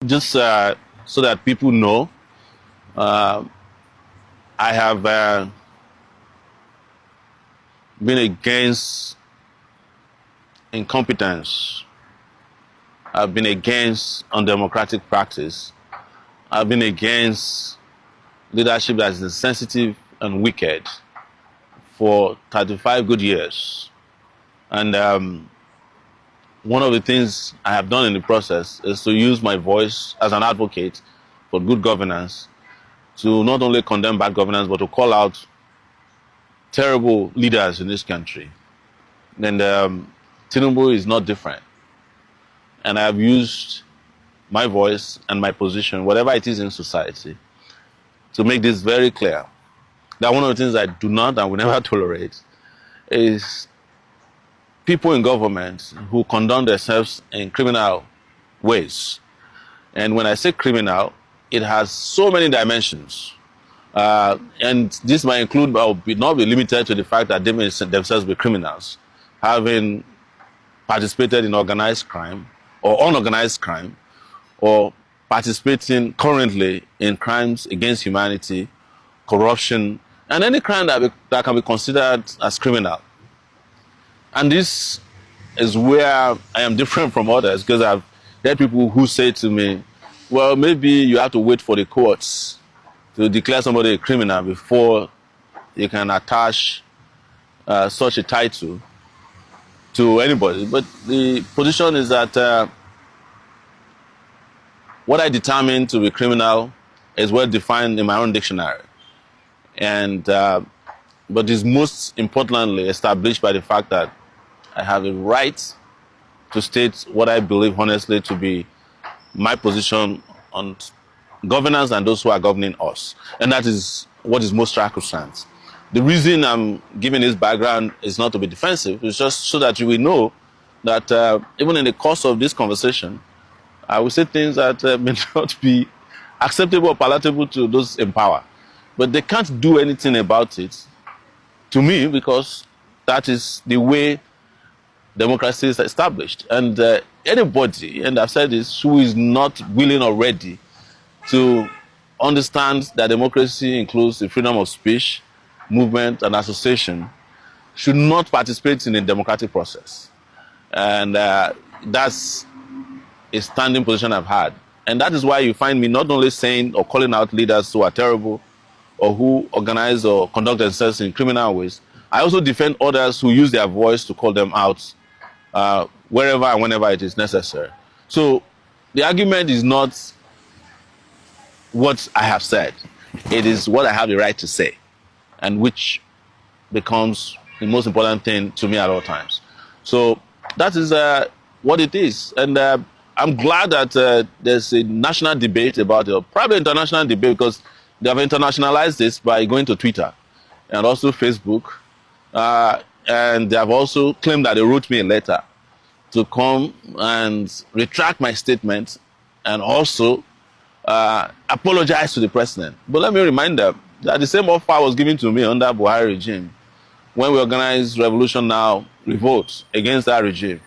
just so that people know, I have been against incompetence. I've been against undemocratic practice. I've been against leadership that is insensitive and wicked for 35 good years. And one of the things I have done in the process is to use my voice as an advocate for good governance to not only condemn bad governance, but to call out terrible leaders in this country. And Tinubu is not different. And I have used my voice and my position, whatever it is in society, to make this very clear. That one of the things I do not and will never tolerate is people in government who conduct themselves in criminal ways. And when I say criminal, it has so many dimensions. And this might include, but not be limited to the fact that they may themselves be criminals, having participated in organized crime or unorganized crime, or participating currently in crimes against humanity, corruption, and any crime that can be considered as criminal. And this is where I am different from others, because I've heard people who say to me, well, maybe you have to wait for the courts to declare somebody a criminal before you can attach such a title to anybody. But the position is that what I determine to be criminal is well defined in my own dictionary. And but is most importantly established by the fact that I have a right to state what I believe honestly to be my position on governance and those who are governing us. And that is what is most sacrosanct. The reason I'm giving this background is not to be defensive, it's just so that you will know that even in the course of this conversation, I will say things that may not be acceptable or palatable to those in power. But they can't do anything about it, to me, because that is the way democracy is established. And anybody, and I've said this, who is not willing or ready to understand that democracy includes the freedom of speech, movement, and association, should not participate in the democratic process. And that's a standing position I've had. And that is why you find me not only saying or calling out leaders who are terrible or who organize or conduct themselves in criminal ways. I also defend others who use their voice to call them out wherever and whenever it is necessary. So the argument is not what I have said. It is what I have the right to say, and which becomes the most important thing to me at all times. So that is what it is. And I'm glad that there's a national debate about it, probably international debate, because they have internationalized this by going to Twitter and also Facebook. And they have also claimed that they wrote me a letter to come and retract my statement and also apologize to the president. But let me remind them that the same offer was given to me under Buhari regime when we organized Revolution Now revolt against that regime.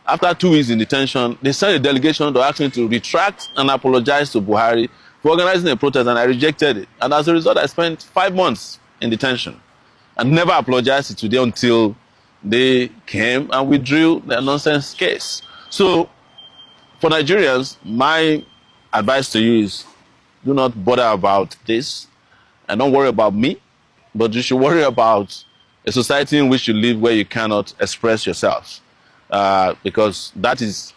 After 2 weeks in detention, they sent a delegation to ask me to retract and apologize to Buhari for organizing a protest, and I rejected it. And as a result, I spent 5 months in detention and never apologized to today until they came and withdrew their nonsense case. So for Nigerians, my advice to you is do not bother about this and don't worry about me, but you should worry about a society in which you live where you cannot express yourselves. Because that is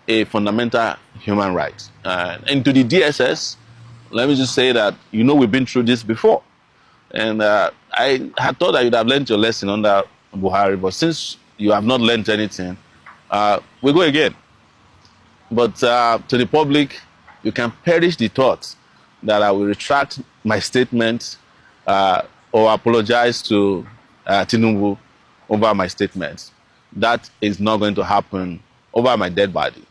a fundamental human right. And to the DSS, let me just say that, we've been through this before. And I had thought that you'd have learned your lesson under Buhari, but since you have not learned anything, we go again. But to the public, you can perish the thought that I will retract my statement or apologize to Tinubu over my statements. That is not going to happen over my dead body.